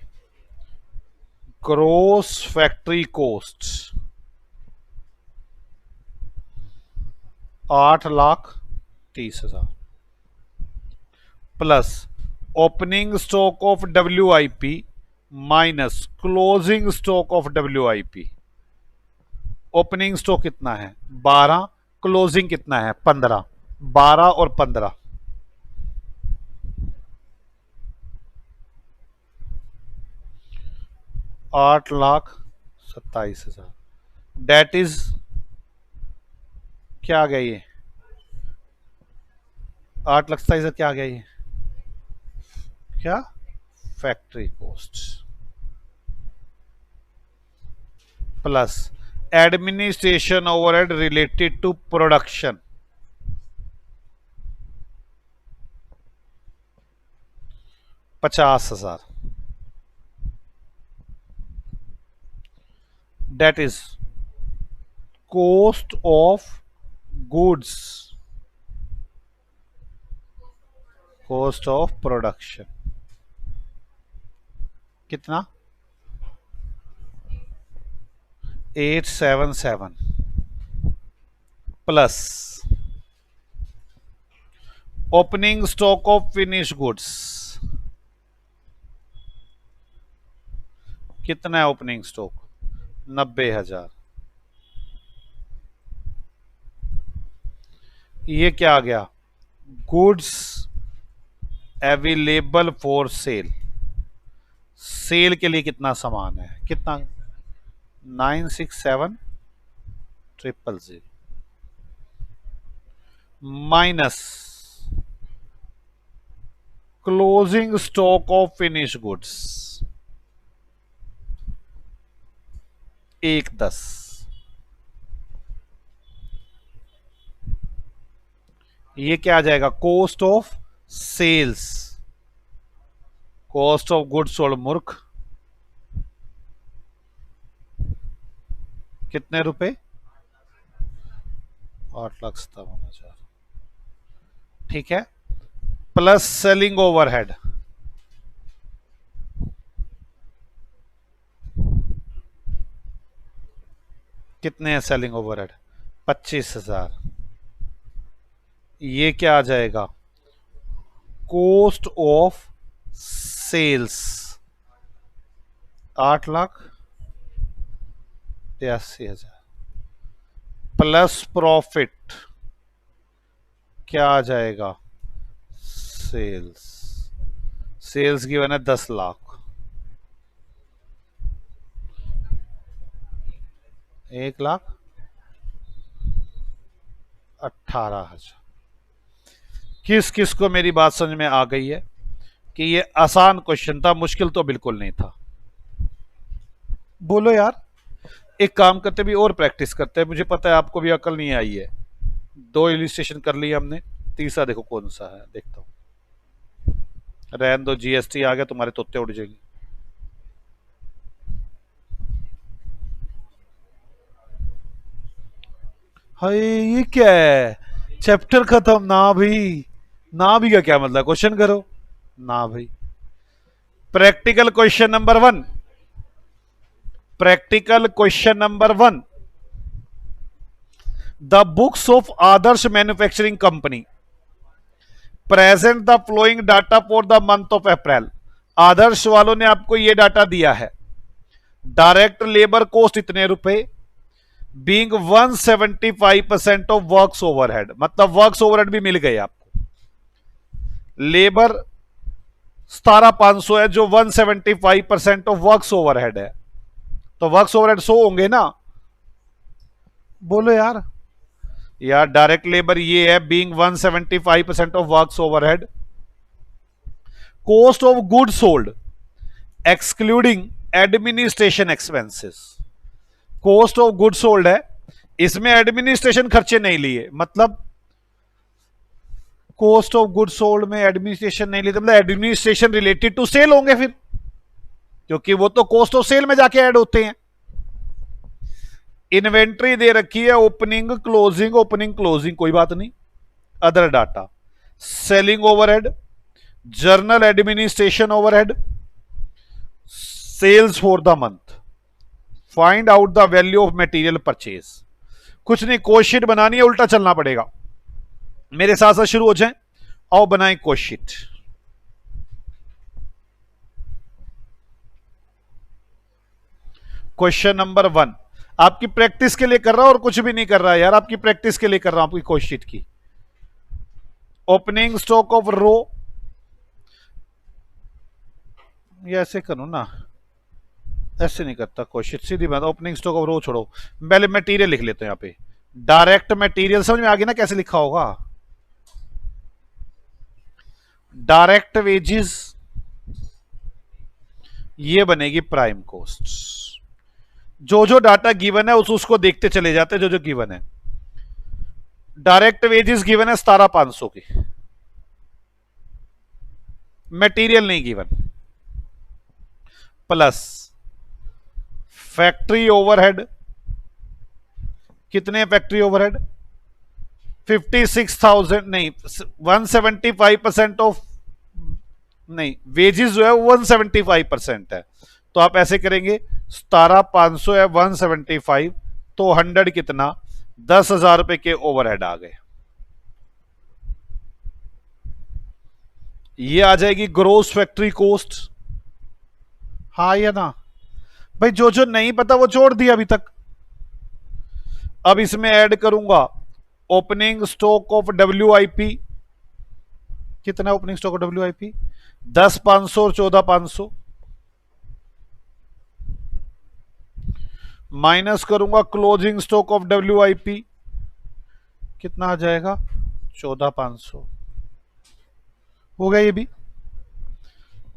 S1: Gross factory cost 8,30,000 plus opening stock of WIP minus closing stock of WIP। Opening stock कितना है 12, क्लोजिंग कितना है 15, 12 और 15, 8,27,000। डेट इज क्या आ गया ये 8,27,000 क्या आ गया ये क्या factory cost plus administration overhead related to production 50,000। That is cost of goods, cost of production कितना 877 plus opening stock of finish goods कितना है ओपनिंग स्टॉक 90,000। ये क्या आ गया goods available for sale, sale के लिए कितना सामान है कितना 967,000 minus closing stock of finish goods 110। ये क्या आ जाएगा cost of sales, cost of goods sold मूर्ख कितने रुपए 8,57,000 ठीक है प्लस सेलिंग ओवरहेड कितने हैं सेलिंग ओवरहेड 25,000। ये क्या आ जाएगा cost of sales 8,83,000 plus profit क्या आ जाएगा सेल्स, सेल्स की बना 10 लाख 1,18,000। किस किस को मेरी बात समझ में आ गई है कि ये आसान क्वेश्चन था, मुश्किल तो बिल्कुल नहीं था। बोलो यार, एक काम करते भी और प्रैक्टिस करते हैं, मुझे पता है आपको भी अकल नहीं आई है। 2 इलिस्ट्रेशन कर लिया हमने, तीसरा देखो कौन सा है, देखता हूं। रहन दो, GST आ गया तुम्हारे तोते उड़ जाएंगे। हाय ये क्या है, चैप्टर खत्म ना भाई, ना भी का क्या मतलब, क्वेश्चन करो ना भाई। Practical question number 1, practical question number 1, the books of Adarsh manufacturing company present the following data for the month of April. Adarsh वालों ने आपको यह डाटा दिया है, डायरेक्ट लेबर कॉस्ट इतने रुपए, बीइंग 175% ऑफ वर्क्स ओवरहेड, मतलब वर्क्स ओवरहेड भी मिल गए आपको। लेबर 17,500 है जो 175% ऑफ वर्क्स ओवरहेड है, तो वर्क्स ओवरहेड 100 होंगे ना। बोलो यार, यार डायरेक्ट लेबर ये है being 175% of works overhead. Cost of goods sold excluding administration expenses, cost of goods sold है, इसमें एडमिनिस्ट्रेशन खर्चे नहीं लिए, मतलब कॉस्ट ऑफ गुड्स सोल्ड में एडमिनिस्ट्रेशन नहीं लिए, मतलब एडमिनिस्ट्रेशन रिलेटेड टू सेल होंगे फिर, क्योंकि वो तो कॉस्ट ऑफ सेल में जाके ऐड होते हैं। इन्वेंट्री दे रखी है ओपनिंग क्लोजिंग, ओपनिंग क्लोजिंग कोई बात नहीं। Other data selling overhead, journal administration overhead, sales for the month, find out the value of material purchase. कुछ नहीं, कोशीट बनानी है, उल्टा चलना पड़ेगा। मेरे साथ साथ शुरू हो जाए, आओ बनाएं कोशीट। क्वेश्चन नंबर 1 आपकी प्रैक्टिस के लिए कर रहा हूं और कुछ भी नहीं कर रहा है यार, आपकी प्रैक्टिस के लिए कर रहा हूं आपकी क्वेश्चन की। ओपनिंग स्टॉक ऑफ रो, ये ऐसे करूं ना, ऐसे नहीं करता क्वेश्चन, सीधी बात। ओपनिंग स्टॉक ऑफ रो छोड़ो, पहले मटेरियल लिख लेते हैं यहां पे। डायरेक्ट मटेरियल समझ में आ गया ना कैसे लिखा होगा? डायरेक्ट वेजेस, ये बनेगी प्राइम कॉस्ट। जो जो डाटा गिवन है उसको देखते चले जाते हैं, जो जो गिवन है। डायरेक्ट वेजेस गिवन है 17,500 की, मटेरियल नहीं गिवन, प्लस फैक्ट्री ओवरहेड, कितने फैक्ट्री ओवरहेड? 56,000 नहीं, 175% ऑफ, नहीं वेजेस जो है 175% है, तो आप ऐसे करेंगे 17,500 है 175, तो 100 कितना, 10,000 रुपए के ओवरहेड आ गए। ये आ जाएगी ग्रोस फैक्ट्री कॉस्ट, हाँ या ना भाई? जो जो नहीं पता वो छोड़ दिया अभी तक। अब इसमें ऐड करूंगा ओपनिंग स्टॉक ऑफ WIP, कितना ओपनिंग स्टॉक ऑफ WIP? 10,500 और 14,500, माइनस करूंगा क्लोजिंग स्टॉक ऑफ WIP, कितना आ जाएगा? 14,500 हो गया ये भी।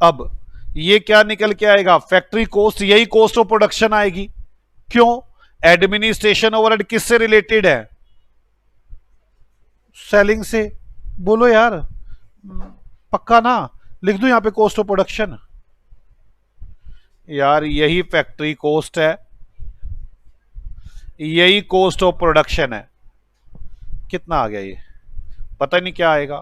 S1: अब ये क्या निकल के आएगा? फैक्ट्री कॉस्ट, यही कॉस्ट ऑफ प्रोडक्शन आएगी। क्यों? एडमिनिस्ट्रेशन ओवरहेड किससे रिलेटेड है? सेलिंग से। बोलो यार, पक्का ना? लिख दूं यहां पे कॉस्ट ऑफ प्रोडक्शन? यार यही फैक्ट्री कॉस्ट है, यही कॉस्ट ऑफ प्रोडक्शन है। कितना आ गया ये? पता नहीं क्या आएगा।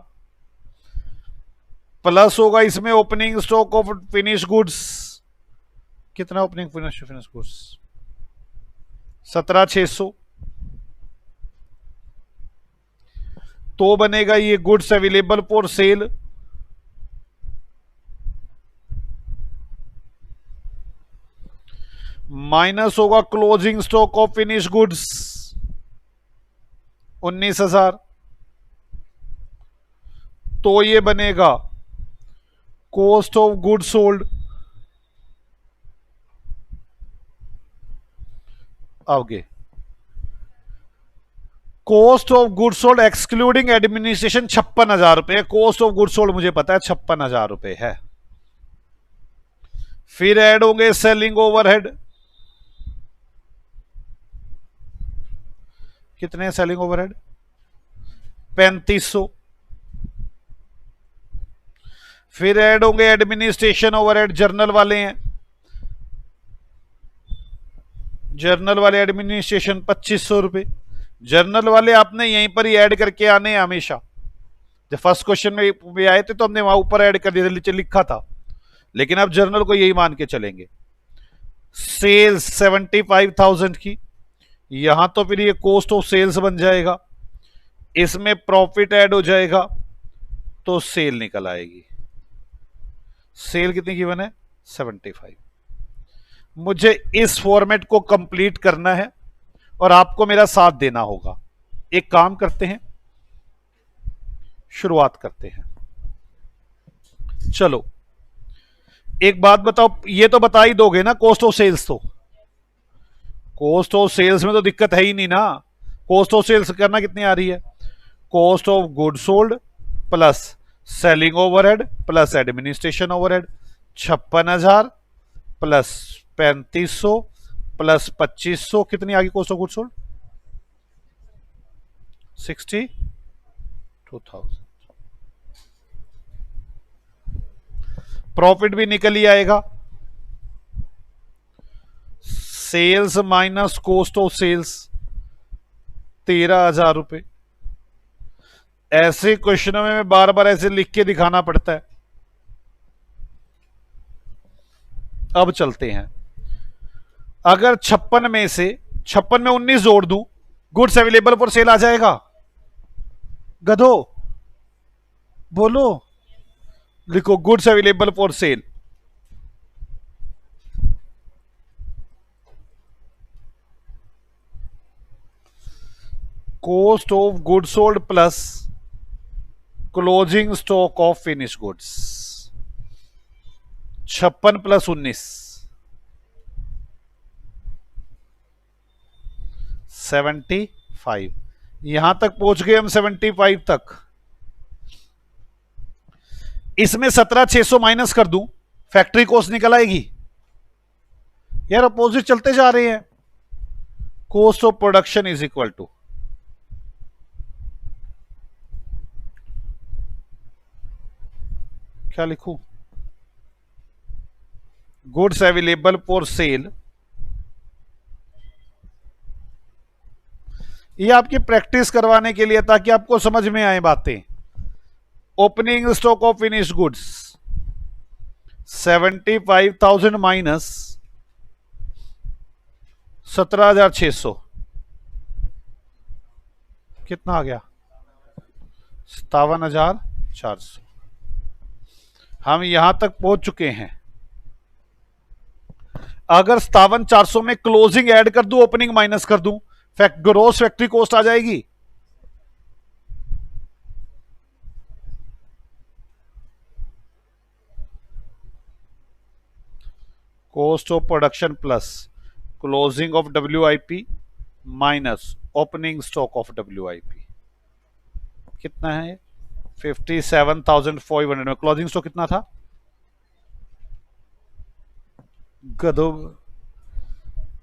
S1: प्लस होगा इसमें opening stock of finish goods, कितना ओपनिंग फिनिश गुड्स? 17,600, तो बनेगा ये goods available for sale, minus होगा closing stock of finish goods 19,000, तो ये बनेगा कॉस्ट ऑफ गुड्स सोल्ड। आगे cost of goods sold excluding administration 56,000 रुपए। कॉस्ट ऑफ गुड्स सोल्ड मुझे पता है 56,000 रुपए है। फिर ऐड होंगे सेलिंग ओवरहेड, कितने सेलिंग ओवरहेड? 3,500। फिर ऐड होंगे एडमिनिस्ट्रेशन ओवरहेड, जर्नल वाले हैं, जर्नल वाले एडमिनिस्ट्रेशन 2,500 रुपए। जर्नल वाले आपने यहीं पर ही ऐड करके आने हैं हमेशा। जब फर्स्ट क्वेश्चन में भी आए थे तो हमने वहां ऊपर ऐड कर दिया, नीचे लिखा था, लेकिन अब जर्नल को यही मान के चलेंगे। सेल्स 75,000 की, यहां तो फिर ये कॉस्ट ऑफ सेल्स बन जाएगा, इसमें प्रॉफिट ऐड हो जाएगा, तो सेल निकल आएगी। सेल कितनी गिवन है? 75। मुझे इस फॉर्मेट को कंप्लीट करना है और आपको मेरा साथ देना होगा। एक काम करते हैं, शुरुआत करते हैं। चलो एक बात बताओ, ये तो बता ही दोगे ना कॉस्ट ऑफ सेल्स? तो कॉस्ट ऑफ सेल्स में तो दिक्कत है ही नहीं ना। कॉस्ट ऑफ सेल्स करना कितनी आ रही है? Cost of good sold plus selling overhead plus administration overhead, 56,000 plus 3,500 plus 2,500, कितनी आ गई cost of good sold? 62,000। Profit भी निकल ही आएगा, sales minus cost of sales 13,000 रुपए। ऐसे क्वेश्चनों में मैं बार बार ऐसे लिख के दिखाना पड़ता है। अब चलते हैं, अगर 56 में से 56 में 19 जोड़ दूं, गुड्स अवेलेबल फॉर सेल आ जाएगा? गधो बोलो, लिखो goods available for cell. Cost of good sold plus closing stock of finish goods 56 plus 19 75। यहां तक पहुंच गए हम 75 तक। इसमें 17,600 माइनस कर दूं, फैक्ट्री कॉस्ट निकल आएगी। यार अपोजिट चलते जा रहे हैं। Cost of production is equal to, क्या लिखूं, गुड्स अवेलेबल फॉर सेल। ये आपकी प्रैक्टिस करवाने के लिए, ताकि आपको समझ में आए बातें। Opening stock of finish goods 75,000 minus 17,600 कितना आ गया, 57,400। हम यहां तक पहुंच चुके हैं। अगर 57,400 में क्लोजिंग ऐड कर दूं, ओपनिंग माइनस कर दूं, ग्रोस फैक्ट्री कॉस्ट आ जाएगी। Cost of production plus closing of WIP minus opening stock of WIP कितना है, 57,500 में क्लोजिंग स्टॉक कितना था, गधो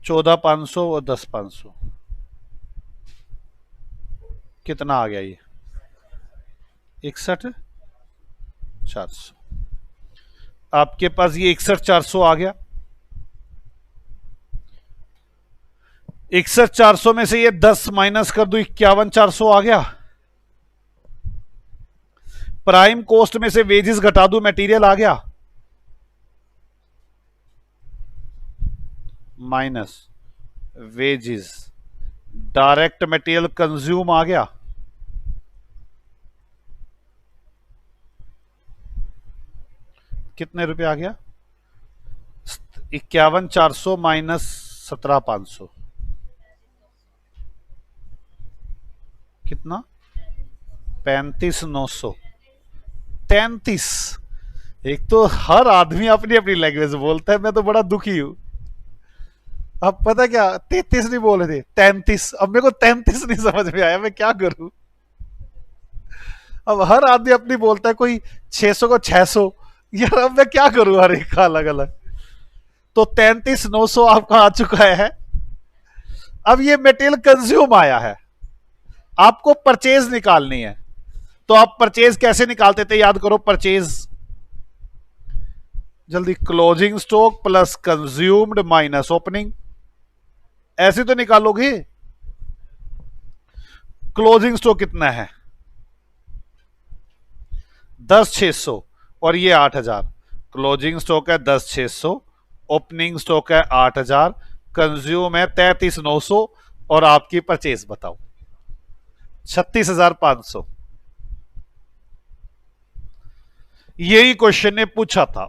S1: 14,500 और 10,500 कितना आ गया, ये 61,400। आपके पास ये 61,400 आ गया। 61,400 में से ये 10 माइनस कर दो, 51,400 आ गया। प्राइम कॉस्ट में से वेजेस घटा दो, मटेरियल आ गया, minus wages, direct material consume आ गया, कितने रुपए आ गया, 51,400 माइनस 17,500 कितना, 35,900। 33। एक तो हर आदमी अपनी अपनी लैंग्वेज बोलता है, मैं तो बड़ा दुखी हूं। अब पता क्या, 33 नहीं बोल रहे थे, 33। अब मेरे को 33 नहीं समझ में आया, मैं क्या करूं। अब हर आदमी अपनी बोलता है, कोई 600 को 600। यार अब मैं क्या करूं, हर एक का अलग अलग। तो 33,900 आपका आ चुका है। अब ये मटेरियल कंज्यूम आया है, आपको परचेज निकालनी है। तो आप परचेज कैसे निकालते थे, याद करो परचेज, जल्दी, closing stock plus consumed minus opening, ऐसे तो निकालोगे। क्लोजिंग स्टॉक कितना है, 10,600 और ये 8,000। क्लोजिंग स्टॉक है 10,600, ओपनिंग स्टॉक है 8,000, कंज्यूम है 33,900 और आपकी परचेज बताओ 36,500। यही क्वेश्चन ने पूछा था।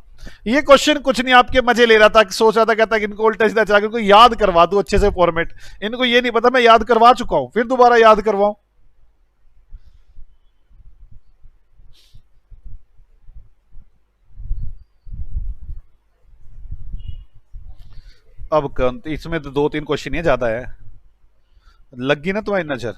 S1: ये क्वेश्चन कुछ नहीं, आपके मजे ले रहा था, कि सोच रहा था, कहता कि इनको उल्टा सीधा चला के इनको याद करवा दूं अच्छे से फॉर्मेट। इनको ये नहीं पता मैं याद करवा चुका हूं, फिर दोबारा याद करवाऊं। अब इसमें तो 2-3 क्वेश्चन ही ज्यादा है, लगी ना तुम्हारी नजर।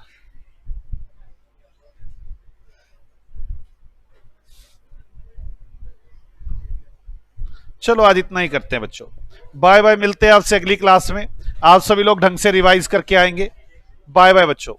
S1: चलो आज इतना ही करते हैं बच्चों, बाय बाय। मिलते हैं आपसे अगली क्लास में। आप सभी लोग ढंग से रिवाइज करके आएंगे। बाय बाय बच्चों।